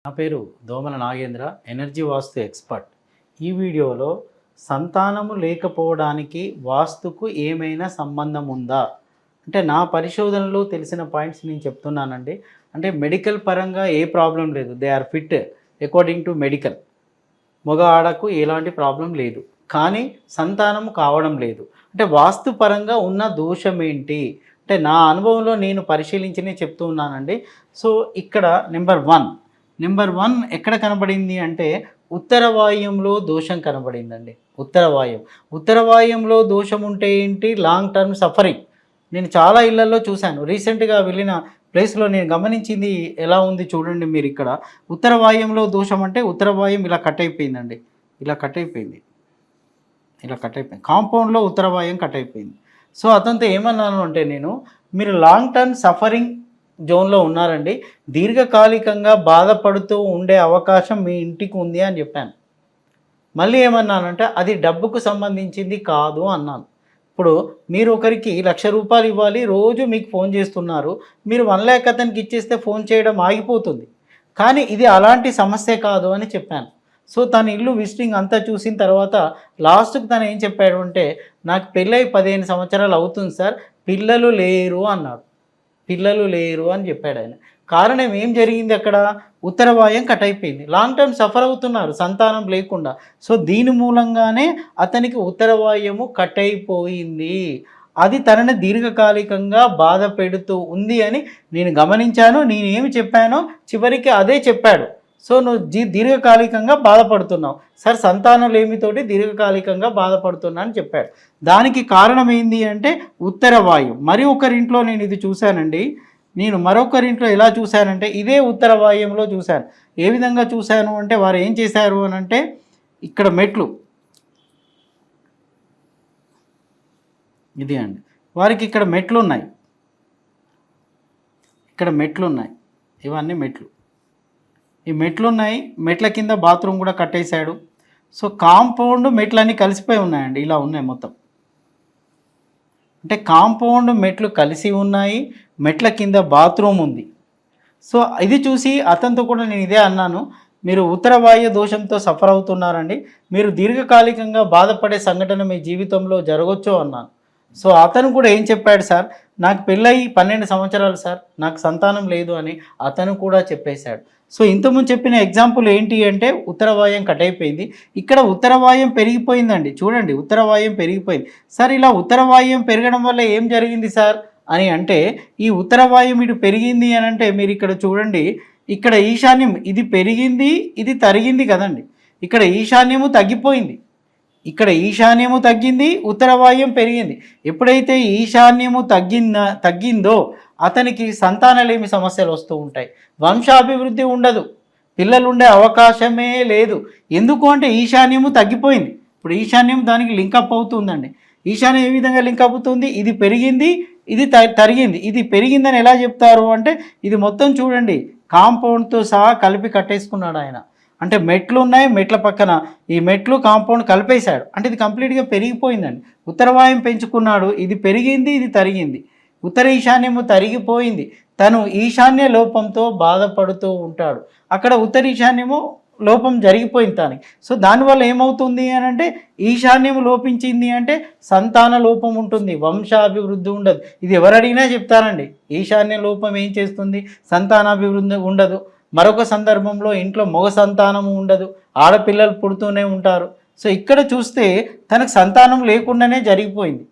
నా పేరు దోమల నాగేంద్ర, ఎనర్జీ వాస్తు ఎక్స్పర్ట్. ఈ వీడియోలో సంతానము లేకపోవడానికి వాస్తుకు ఏమైనా సంబంధం ఉందా అంటే నా పరిశోధనలో తెలిసిన పాయింట్స్ నేను చెప్తున్నానండి. అంటే మెడికల్ పరంగా ఏ ప్రాబ్లం లేదు, they are fit according to medical. మగ ఆడకు ఎలాంటి ప్రాబ్లం లేదు, కానీ సంతానం కావడం లేదు. అంటే వాస్తు పరంగా ఉన్న దోషం ఏంటి అంటే నా అనుభవంలో నేను పరిశీలించి చెప్తూ ఉన్నానండి. సో ఇక్కడ నెంబర్ వన్ ఎక్కడ కనబడింది అంటే ఉత్తర వాయుంలో దోషం కనబడిందండి. ఉత్తర వాయుంలో దోషం ఉంటే ఏంటి, లాంగ్ టర్మ్ సఫరింగ్. నేను చాలా ఇళ్లలో చూశాను. రీసెంట్గా వెళ్ళిన ప్లేస్లో నేను గమనించింది ఎలా ఉంది చూడండి. మీరు ఇక్కడ ఉత్తర వాయుంలో దోషం అంటే ఉత్తర వాయుం ఇలా కట్ అయిపోయిందండి, ఇలా కట్ అయిపోయింది. కాంపౌండ్లో ఉత్తర వాయుం కట్ అయిపోయింది. సో అతనితో ఏమన్నాను అంటే నేను, మీరు లాంగ్ టర్మ్ సఫరింగ్ జోన్లో ఉన్నారండి, దీర్ఘకాలికంగా బాధపడుతూ ఉండే అవకాశం మీ ఇంటికి ఉంది అని చెప్పాను. మళ్ళీ ఏమన్నానంటే అది డబ్బుకు సంబంధించింది కాదు అన్నాను. ఇప్పుడు మీరు ఒకరికి ₹1,00,000 ఇవ్వాలి, రోజు మీకు ఫోన్ చేస్తున్నారు, మీరు 1,00,000 అతనికి ఇచ్చేస్తే ఫోన్ చేయడం ఆగిపోతుంది. కానీ ఇది అలాంటి సమస్య కాదు అని చెప్పాను. సో తన ఇల్లు విజిటింగ్ అంతా చూసిన తర్వాత లాస్ట్కి తను ఏం చెప్పాడు అంటే, నాకు పెళ్ళై 15 సంవత్సరాలు అవుతుంది సార్, పిల్లలు లేరు అన్నాడు. పిల్లలు లేరు అని చెప్పాడు ఆయన. కారణం ఏం జరిగింది, అక్కడ ఉత్తర వాయుం కట్ అయిపోయింది. లాంగ్ టర్మ్ సఫర్ అవుతున్నారు సంతానం లేకుండా. సో దీని మూలంగానే అతనికి ఉత్తర వాయుము కట్ అయిపోయింది. అది తనని దీర్ఘకాలికంగా బాధ పెడుతూ ఉంది అని నేను గమనించాను. నేను ఏమి చెప్పానో చివరికి అదే చెప్పాడు. సో నువ్వు దీర్ఘకాలికంగా బాధపడుతున్నావు సార్, సంతానం లేమితోటి దీర్ఘకాలికంగా బాధపడుతున్నా అని చెప్పాడు. దానికి కారణం ఏంది అంటే ఉత్తర వాయువు. మరి ఒకరింట్లో నేను ఇది చూశానండి. నేను మరొకరింట్లో ఎలా చూశానంటే ఇదే ఉత్తర వాయువులో చూశాను. ఏ విధంగా చూశాను అంటే వారు ఏం చేశారు అని అంటే, ఇక్కడ మెట్లు, ఇది అండి, వారికి ఇక్కడ మెట్లు ఉన్నాయి, ఇవన్నీ మెట్లు, ఈ మెట్లు ఉన్నాయి. మెట్ల కింద బాత్రూమ్ కూడా కట్టేశాడు. సో కాంపౌండ్ మెట్లన్నీ కలిసిపోయి ఉన్నాయండి, ఇలా ఉన్నాయి మొత్తం. అంటే కాంపౌండ్ మెట్లు కలిసి ఉన్నాయి, మెట్ల కింద బాత్రూమ్ ఉంది. సో ఇది చూసి అతనితో కూడా నేను ఇదే అన్నాను, మీరు ఉత్తర వాయు దోషంతో సఫర్ అవుతున్నారండి, మీరు దీర్ఘకాలికంగా బాధపడే సంఘటన మీ జీవితంలో జరగవచ్చు అన్నాను. సో అతను కూడా ఏం చెప్పాడు, సార్ నాకు పెళ్ళయి 12 సంవత్సరాలు సార్, నాకు సంతానం లేదు అని అతను కూడా చెప్పేశాడు. సో ఇంతకుముందు చెప్పిన ఎగ్జాంపుల్ ఏంటి అంటే ఉత్తర వాయుం కట్ అయిపోయింది, ఇక్కడ ఉత్తర వాయుం పెరిగిపోయిందండి. చూడండి ఉత్తర వాయుం పెరిగిపోయింది. సార్ ఇలా ఉత్తర వాయుం పెరగడం వల్ల ఏం జరిగింది సార్ అని అంటే, ఈ ఉత్తర వాయుం ఇటు పెరిగింది అని అంటే మీరు ఇక్కడ చూడండి, ఇక్కడ ఈశాన్యం ఇది పెరిగింది, ఇది తరిగింది కదండి. ఇక్కడ ఈశాన్యము తగ్గిపోయింది, ఇక్కడ ఈశాన్యము తగ్గింది, ఉత్తర వాయుం పెరిగింది. ఎప్పుడైతే ఈశాన్యము తగ్గిందో అతనికి సంతానలేమి సమస్యలు వస్తూ ఉంటాయి, వంశాభివృద్ధి ఉండదు, పిల్లలు ఉండే అవకాశమే లేదు. ఎందుకు అంటే ఈశాన్యము తగ్గిపోయింది. ఇప్పుడు ఈశాన్యం దానికి లింకప్ అవుతుందండి. ఈశాన్యం ఏ విధంగా లింకప్ అవుతుంది, ఇది పెరిగింది, ఇది తరిగింది. ఇది పెరిగిందని ఎలా చెప్తారు అంటే, ఇది మొత్తం చూడండి కాంపౌండ్తో సహా కలిపి కట్టేసుకున్నాడు ఆయన. అంటే మెట్లు ఉన్నాయి, మెట్ల పక్కన ఈ మెట్లు కాంపౌండ్ కలిపేశాడు. అంటే ఇది కంప్లీట్గా పెరిగిపోయిందండి. ఉత్తర వాయుం పెంచుకున్నాడు, ఇది పెరిగింది, ఇది తరిగింది. ఉత్తర ఈశాన్యము తరిగిపోయింది, తను ఈశాన్య లోపంతో బాధపడుతూ ఉంటాడు. అక్కడ ఉత్తర ఈశాన్యము లోపం జరిగిపోయింది తనకి. సో దానివల్ల ఏమవుతుంది అని అంటే, ఈశాన్యం లోపించింది అంటే సంతాన లోపం ఉంటుంది, వంశాభివృద్ధి ఉండదు. ఇది ఎవరు అడిగినా చెప్తారండి. ఈశాన్య లోపం ఏం చేస్తుంది, సంతానాభివృద్ధి ఉండదు. మరొక సందర్భంలో ఇంట్లో మగ సంతానము ఉండదు, ఆడపిల్లలు పుడుతూనే ఉంటారు. సో ఇక్కడ చూస్తే తనకు సంతానం లేకుండానే జరిగిపోయింది.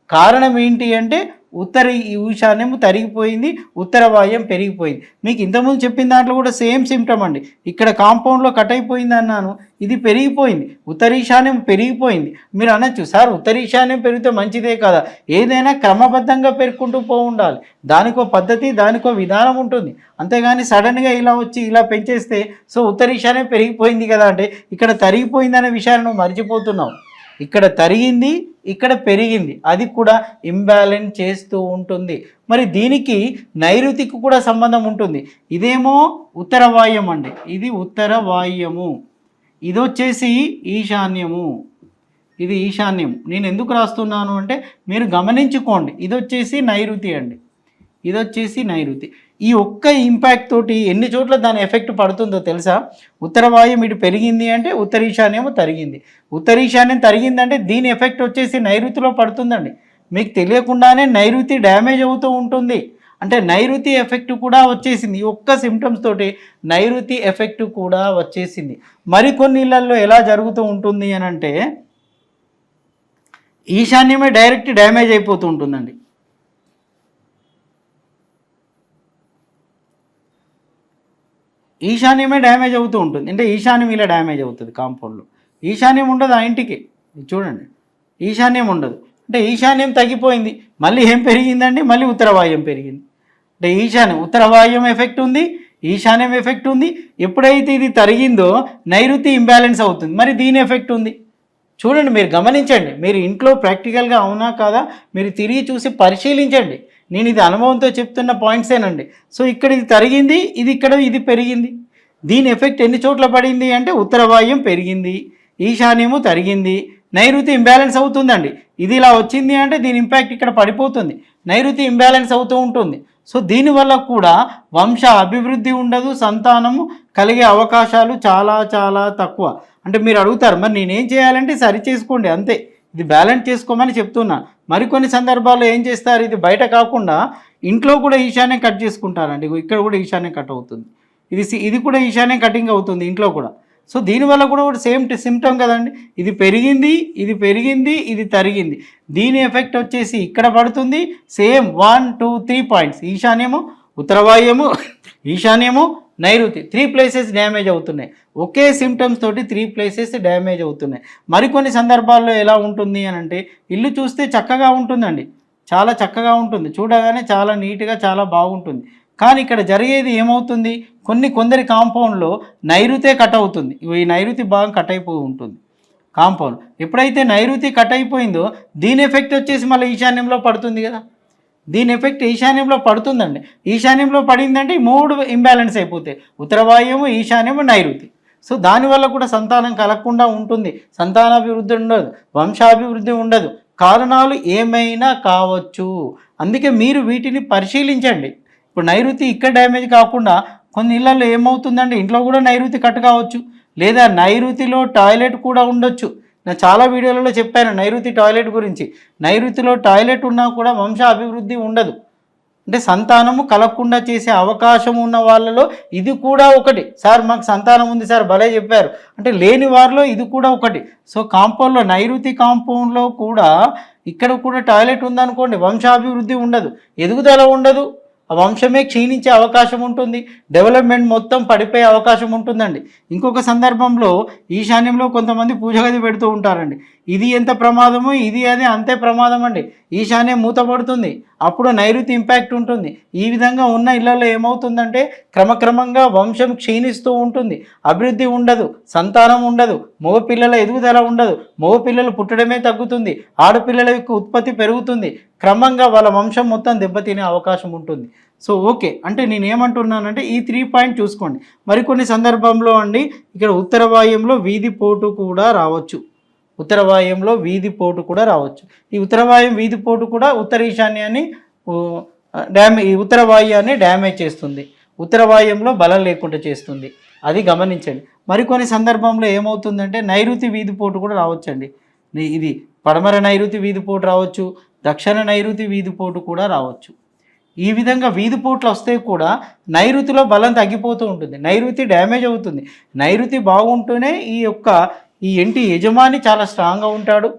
కారణం ఏంటి అంటే ఉత్తర ఈశాన్యము తరిగిపోయింది, ఉత్తర వాయుం పెరిగిపోయింది. మీకు ఇంతకుముందు చెప్పిన దాంట్లో కూడా సేమ్ సిమ్టమ్ అండి. ఇక్కడ కాంపౌండ్లో కట్ అయిపోయింది అన్నాను, ఇది పెరిగిపోయింది, ఉత్తర ఈశాన్యం పెరిగిపోయింది. మీరు అనొచ్చు, సార్ ఉత్తర ఈశాన్యం పెరిగితే మంచిదే కదా, ఏదైనా క్రమబద్ధంగా పెరుక్కుంటూ ఉండాలి, దానికో పద్ధతి, దానికో విధానం ఉంటుంది. అంతేగాని సడన్గా ఇలా వచ్చి ఇలా పెంచేస్తే సో ఉత్తర ఈశాన్యం పెరిగిపోయింది కదా అంటే ఇక్కడ తరిగిపోయిందనే విషయాన్ని నువ్వు మర్చిపోతున్నావు. ఇక్కడ తరిగింది, ఇక్కడ పెరిగింది, అది కూడా ఇంబ్యాలెన్స్ చేస్తూ ఉంటుంది. మరి దీనికి నైరుతికి కూడా సంబంధం ఉంటుంది. ఇదేమో ఉత్తర వాయుం అండి, ఇది ఉత్తర వాయుము, ఇది వచ్చేసి ఈశాన్యము, ఇది ఈశాన్యం. నేను ఎందుకు రాస్తున్నాను అంటే మీరు గమనించుకోండి, ఇది వచ్చేసి నైరుతి అండి, ఇది వచ్చేసి నైరుతి. ఈ ఒక్క ఇంపాక్ట్ తోటి ఎన్ని చోట్ల దాని ఎఫెక్ట్ పడుతుందో తెలుసా? ఉత్తర వాయుం ఇటు పెరిగింది అంటే ఉత్తర ఈశాన్యము తరిగింది, ఉత్తర ఈశాన్యం తరిగిందంటే దీని ఎఫెక్ట్ వచ్చేసి నైరుతిలో పడుతుందండి. మీకు తెలియకుండానే నైరుతి డ్యామేజ్ అవుతూ ఉంటుంది. అంటే నైరుతి ఎఫెక్ట్ కూడా వచ్చేసింది. ఈ ఒక్క సిమ్టమ్స్ తోటి నైరుతి ఎఫెక్ట్ కూడా వచ్చేసింది. మరికొన్ని ఇళ్లలో ఎలా జరుగుతూ ఉంటుంది అని అంటే ఈశాన్యమే డైరెక్ట్ డ్యామేజ్ అయిపోతూ ఉంటుందండి. ఈశాన్యమే డ్యామేజ్ అవుతూ ఉంటుంది. అంటే ఈశాన్యం ఇలా డ్యామేజ్ అవుతుంది కాంపౌండ్లో. ఈశాన్యం ఉండదు ఆ ఇంటికి. చూడండి, ఈశాన్యం ఉండదు. అంటే ఈశాన్యం తగ్గిపోయింది, మళ్ళీ ఏం పెరిగిందండి? మళ్ళీ ఉత్తర వాయుం పెరిగింది. అంటే ఈశాన్యం ఉత్తర వాయుం ఎఫెక్ట్ ఉంది, ఈశాన్యం ఎఫెక్ట్ ఉంది. ఎప్పుడైతే ఇది తరిగిందో నైరుతి ఇంబ్యాలెన్స్ అవుతుంది, మరి దీని ఎఫెక్ట్ ఉంది. చూడండి, మీరు గమనించండి, మీరు ఇంట్లో ప్రాక్టికల్గా అవునా కాదా మీరు తిరిగి చూసి పరిశీలించండి. నేను ఇది అనుభవంతో చెప్తున్న పాయింట్సేనండి. సో ఇక్కడ ఇది తరిగింది, ఇది ఇక్కడ ఇది పెరిగింది. దీని ఎఫెక్ట్ ఎన్ని చోట్ల పడింది అంటే ఉత్తర వాయుం పెరిగింది, ఈశాన్యము తరిగింది, నైరుతి ఇంబ్యాలెన్స్ అవుతుందండి. ఇది ఇలా వచ్చింది అంటే దీని ఇంపాక్ట్ ఇక్కడ పడిపోతుంది, నైరుతి ఇంబ్యాలెన్స్ అవుతూ ఉంటుంది. సో దీనివల్ల కూడా వంశ అభివృద్ధి ఉండదు, సంతానము కలిగే అవకాశాలు చాలా చాలా తక్కువ. అంటే మీరు అడుగుతారు మరి నేనేం చేయాలంటే సరి చేసుకోండి అంతే, ఇది బ్యాలెన్స్ చేసుకోమని చెప్తున్నా. మరికొన్ని సందర్భాల్లో ఏం చేస్తారు, ఇది బయట కాకుండా ఇంట్లో కూడా ఈశాన్యం కట్ చేసుకుంటారండి. ఇక్కడ కూడా ఈశాన్యం కట్ అవుతుంది, ఇది కూడా ఈశాన్యం కటింగ్ అవుతుంది ఇంట్లో కూడా. సో దీనివల్ల కూడా సేమ్ సిమ్టమ్ కదండి. ఇది పెరిగింది, ఇది పెరిగింది, ఇది తరిగింది. దీని ఎఫెక్ట్ వచ్చేసి ఇక్కడ పడుతుంది. సేమ్ 1 2 3 పాయింట్స్, ఈశాన్యము ఉత్తర వాయుము ఈశాన్యము నైరుతి 3 ప్లేసెస్ డ్యామేజ్ అవుతున్నాయి. ఒకే సిమ్టమ్స్ తోటి 3 ప్లేసెస్ డ్యామేజ్ అవుతున్నాయి. మరికొన్ని సందర్భాల్లో ఎలా ఉంటుంది అని అంటే ఇల్లు చూస్తే చక్కగా ఉంటుందండి, చాలా చక్కగా ఉంటుంది, చూడగానే చాలా నీట్గా చాలా బాగుంటుంది. కానీ ఇక్కడ జరిగేది ఏమవుతుంది, కొందరి కాంపౌండ్లో నైరుతే కట్ అవుతుంది. ఈ నైరుతి భాగం కట్ అయిపోయి ఉంటుంది కాంపౌండ్. ఎప్పుడైతే నైరుతి కట్ అయిపోయిందో దీని ఎఫెక్ట్ వచ్చేసి మళ్ళీ ఈశాన్యంలో పడుతుంది కదా. దీని ఎఫెక్ట్ ఈశాన్యంలో పడుతుందండి. ఈశాన్యంలో పడిందంటే 3 ఇంబ్యాలెన్స్ అయిపోతాయి, ఉత్తర వాయువు, ఈశాన్యము, నైరుతి. సో దానివల్ల కూడా సంతానం కలగకుండా ఉంటుంది, సంతానాభివృద్ధి ఉండదు, వంశాభివృద్ధి ఉండదు. కారణాలు ఏమైనా కావచ్చు. అందుకే మీరు వీటిని పరిశీలించండి. ఇప్పుడు నైరుతి ఇక్కడ డ్యామేజ్ కాకుండా కొన్ని ఇళ్లలో ఏమవుతుందంటే ఇంట్లో కూడా నైరుతి కట్ కావచ్చు, లేదా నైరుతిలో టాయిలెట్ కూడా ఉండొచ్చు. నేను చాలా వీడియోలలో చెప్పాను నైరుతి టాయిలెట్ గురించి. నైరుతిలో టాయిలెట్ ఉన్నా కూడా వంశ అభివృద్ధి ఉండదు, అంటే సంతానము కలగకుండా చేసే అవకాశం ఉన్న వాళ్ళలో ఇది కూడా ఒకటి. సార్ మాకు సంతానం ఉంది సార్ భలే చెప్పారు అంటే లేని వారిలో ఇది కూడా ఒకటి. సో కాంపౌండ్లో నైరుతి కాంపౌండ్లో కూడా ఇక్కడ కూడా టాయిలెట్ ఉందనుకోండి, వంశాభివృద్ధి ఉండదు, ఎదుగుదల ఉండదు, ఆ వంశమే క్షీణించే అవకాశం ఉంటుంది, డెవలప్మెంట్ మొత్తం పడిపోయే అవకాశం ఉంటుందండి. ఇంకొక సందర్భంలో ఈశాన్యంలో కొంతమంది పూజ గది పెడుతూ ఉంటారండి. ఇది ఎంత ప్రమాదమో ఇది అది అంతే ప్రమాదం అండి. ఈశాన్యం మూతపడుతుంది, అప్పుడు నైరుతి ఇంపాక్ట్ ఉంటుంది. ఈ విధంగా ఉన్న ఇళ్లలో ఏమవుతుందంటే క్రమక్రమంగా వంశం క్షీణిస్తూ ఉంటుంది, అభివృద్ధి ఉండదు, సంతానం ఉండదు, మగపిల్లల ఎదుగుదల ఉండదు, మగపిల్లలు పుట్టడమే తగ్గుతుంది, ఆడపిల్లల యొక్క ఉత్పత్తి పెరుగుతుంది, క్రమంగా వాళ్ళ వంశం మొత్తం దెబ్బతినే అవకాశం ఉంటుంది. సో ఓకే, అంటే నేను ఏమంటున్నానంటే ఈ 3 పాయింట్ చూసుకోండి. మరికొన్ని సందర్భంలో అండి ఇక్కడ ఉత్తర వాయుంలో వీధి పోటు కూడా రావచ్చు, ఉత్తర వాయుంలో వీధి పోటు కూడా రావచ్చు. ఈ ఉత్తర వాయుం వీధి పోటు కూడా ఉత్తర ఈశాన్యాన్ని ఉత్తర వాయుయాన్ని డ్యామేజ్ చేస్తుంది, ఉత్తర వాయుంలో బలం లేకుండా చేస్తుంది, అది గమనించండి. మరికొన్ని సందర్భంలో ఏమవుతుందంటే నైరుతి వీధి పోటు కూడా రావచ్చండి. ఇది పడమర నైరుతి వీధి పోటు రావచ్చు, దక్షిణ నైరుతి వీధి పోటు కూడా రావచ్చు. ఈ విధంగా వీధి పోట్లు వస్తే కూడా నైరుతిలో బలం తగ్గిపోతూ ఉంటుంది, నైరుతి డ్యామేజ్ అవుతుంది. నైరుతి బాగుంటూనే ఈ ఇంటి యజమాని చాలా స్ట్రాంగ్గా ఉంటాడు,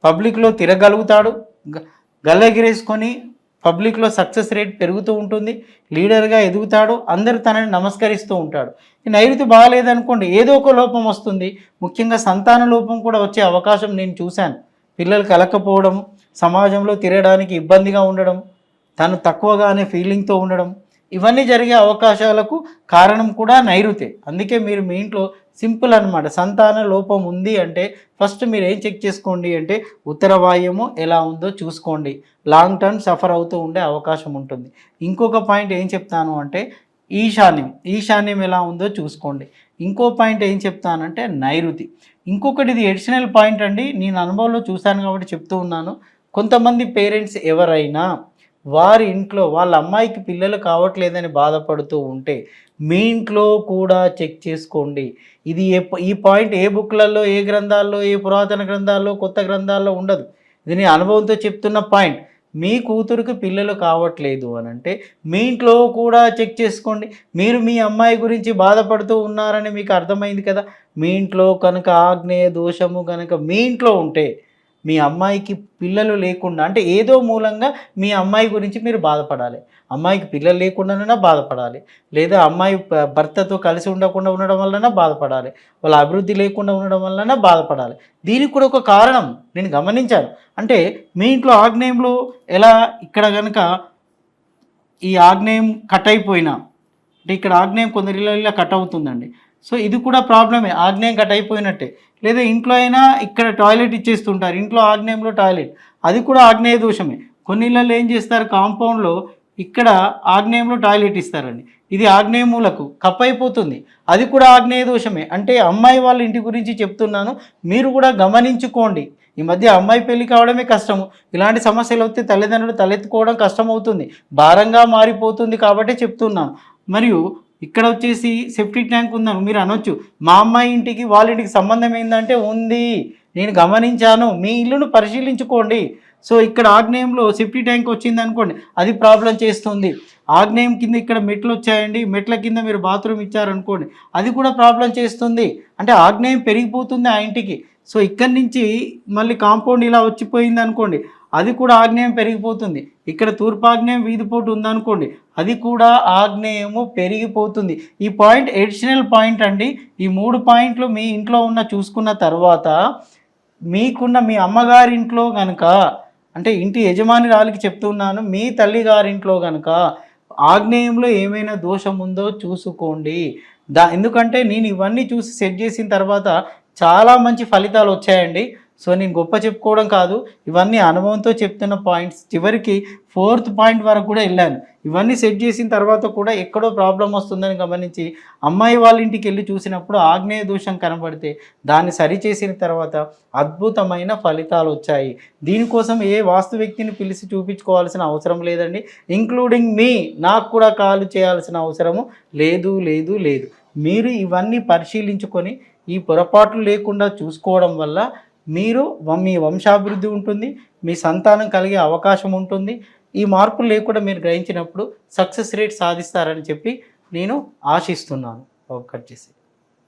పబ్లిక్లో తిరగలుగుతాడు, గల్లెగిరేసుకొని పబ్లిక్లో సక్సెస్ రేట్ పెరుగుతూ ఉంటుంది, లీడర్గా ఎదుగుతాడు, అందరూ తనని నమస్కరిస్తూ ఉంటాడు. ఈ నైరుతి బాగాలేదనుకోండి ఏదో ఒక లోపం వస్తుంది, ముఖ్యంగా సంతాన లోపం కూడా వచ్చే అవకాశం నేను చూశాను. పిల్లలు కలకపోవడం, సమాజంలో తిరగడానికి ఇబ్బందిగా ఉండడం, తను తక్కువగా అనే ఫీలింగ్తో ఉండడం, ఇవన్నీ జరిగే అవకాశాలకు కారణం కూడా నైరుతే. అందుకే మీరు మీ ఇంట్లో సింపుల్ అనమాట, సంతాన లోపం ఉంది అంటే ఫస్ట్ మీరు ఏం చెక్ చేసుకోండి అంటే ఉత్తర వాయుము ఎలా ఉందో చూసుకోండి, లాంగ్ టర్మ్ సఫర్ అవుతూ ఉండే అవకాశం ఉంటుంది. ఇంకొక పాయింట్ ఏం చెప్తాను అంటే ఈశాన్యం ఎలా ఉందో చూసుకోండి. ఇంకో పాయింట్ ఏం చెప్తానంటే నైరుతి. ఇంకొకటి ఇది ఎడిషనల్ పాయింట్ అండి, నేను అనుభవంలో చూశాను కాబట్టి చెప్తూ ఉన్నాను. కొంతమంది పేరెంట్స్ ఎవరైనా వారి ఇంట్లో వాళ్ళ అమ్మాయికి పిల్లలు కావట్లేదని బాధపడుతూ ఉంటే మీ ఇంట్లో కూడా చెక్ చేసుకోండి. ఇది ఈ పాయింట్ ఏ బుక్‌లలో, ఏ గ్రంథాల్లో, ఏ పురాతన గ్రంథాల్లో, కొత్త గ్రంథాల్లో ఉండదు. ఇది నేను అనుభవంతో చెప్తున్న పాయింట్. మీ కూతురికి పిల్లలు కావట్లేదు అనంటే మీ ఇంట్లో కూడా చెక్ చేసుకోండి. మీరు మీ అమ్మాయి గురించి బాధపడుతూ ఉన్నారని మీకు అర్థమైంది కదా! మీ ఇంట్లో కనుక ఆగ్నేయ దోషము గనక మీ ఇంట్లో ఉంటే మీ అమ్మాయికి పిల్లలు లేకుండా అంటే ఏదో మూలంగా మీ అమ్మాయి గురించి మీరు బాధపడాలి. అమ్మాయికి పిల్లలు లేకుండానైనా బాధపడాలి. లేదా అమ్మాయి భర్తతో కలిసి ఉండకుండా ఉండడం వల్లనా బాధపడాలి. వాళ్ళ అభివృద్ధి లేకుండా ఉండడం వల్లనా బాధపడాలి. దీనికి కూడా ఒక కారణం నేను గమనించాను. అంటే మీ ఇంట్లో ఆగ్నేయంలో ఎలా ఇక్కడ గనక ఈ ఆగ్నేయం కట్ అయిపోయినా అంటే ఇక్కడ ఆగ్నేయం కొందరిలో ఇలా కట్ అవుతుందండి. సో ఇది కూడా ప్రాబ్లమే. ఆగ్నేయం కట్ అయిపోయినట్టే. లేదా ఇంట్లో అయినా ఇక్కడ టాయిలెట్ ఇచ్చేస్తుంటారు. ఇంట్లో ఆగ్నేయంలో టాయిలెట్. అది కూడా ఆగ్నేయ దోషమే. కొన్ని ఇళ్ళల్లో ఏం చేస్తారు కాంపౌండ్‌లో ఇక్కడ ఆగ్నేయంలో టాయిలెట్ ఇస్తారండి. ఇది ఆగ్నేయ మూలకు కప్ అయిపోతుంది. అది కూడా ఆగ్నేయ దోషమే. అంటే అమ్మాయి వాళ్ళ ఇంటి గురించి చెప్తున్నాను. మీరు కూడా గమనించుకోండి. ఈ మధ్య అమ్మాయి పెళ్లి కావడమే కష్టము. ఇలాంటి సమస్యలు వస్తే తల్లిదండ్రులు తలెత్తుకోవడం కష్టమవుతుంది. భారంగా మారిపోతుంది కాబట్టే చెప్తున్నాను. మరియు ఇక్కడ వచ్చేసి సెప్టిక్ ట్యాంక్ ఉందని మీరు అనొచ్చు. మా అమ్మాయి ఇంటికి వాళ్ళ ఇంటికి సంబంధం ఏందంటే ఉంది. నేను గమనించాను. మీ ఇల్లును పరిశీలించుకోండి. సో ఇక్కడ ఆగ్నేయంలో సెప్టిక్ ట్యాంక్ వచ్చిందనుకోండి అది ప్రాబ్లం చేస్తుంది. ఆగ్నేయం కింద ఇక్కడ మెట్లు వచ్చాయండి. మెట్ల కింద మీరు బాత్రూమ్ ఇచ్చారనుకోండి అది కూడా ప్రాబ్లం చేస్తుంది. అంటే ఆగ్నేయం పెరిగిపోతుంది ఆ ఇంటికి. సో ఇక్కడి నుంచి మళ్ళీ కాంపౌండ్ ఇలా వచ్చిపోయింది అనుకోండి అది కూడా ఆగ్నేయం పెరిగిపోతుంది. ఇక్కడ తూర్పాగ్నేయం వీధిపోటు ఉందనుకోండి అది కూడా ఆగ్నేయము పెరిగిపోతుంది. ఈ పాయింట్ ఎడిషనల్ పాయింట్ అండి. ఈ 3 పాయింట్లు మీ ఇంట్లో ఉన్న చూసుకున్న తర్వాత మీకున్న మీ అమ్మగారింట్లో కనుక అంటే ఇంటి యజమానురాలికి చెప్తున్నాను. మీ తల్లిగారింట్లో కనుక ఆగ్నేయంలో ఏమైనా దోషం ఉందో చూసుకోండి. ఎందుకంటే నేను ఇవన్నీ చూసి సెట్ చేసిన తర్వాత చాలా మంచి ఫలితాలు వచ్చాయండి. సో నేను గొప్ప చెప్పుకోవడం కాదు. ఇవన్నీ అనుభవంతో చెప్తున్న పాయింట్స్. చివరికి 4th పాయింట్ వరకు కూడా వెళ్ళాను. ఇవన్నీ సెట్ చేసిన తర్వాత కూడా ఎక్కడో ప్రాబ్లం వస్తుందని గమనించి అమ్మాయి వాళ్ళ ఇంటికి వెళ్ళి చూసినప్పుడు ఆగ్నేయ దోషం కనబడితే దాన్ని సరిచేసిన తర్వాత అద్భుతమైన ఫలితాలు వచ్చాయి. దీనికోసం ఏ వాస్తు వ్యక్తిని పిలిచి చూపించుకోవాల్సిన అవసరం లేదండి. ఇంక్లూడింగ్ మీ నాకు కూడా కాల్ చేయాల్సిన అవసరము లేదు. మీరు ఇవన్నీ పరిశీలించుకొని ఈ పొరపాట్లు లేకుండా చూసుకోవడం వల్ల మీరు మీ వంశాభివృద్ధి ఉంటుంది. మీ సంతానం కలిగే అవకాశం ఉంటుంది. ఈ మార్పులు లేకుండా మీరు గ్రహించినప్పుడు సక్సెస్ రేట్ సాధిస్తారని చెప్పి నేను ఆశిస్తున్నాను. కట్ చేసి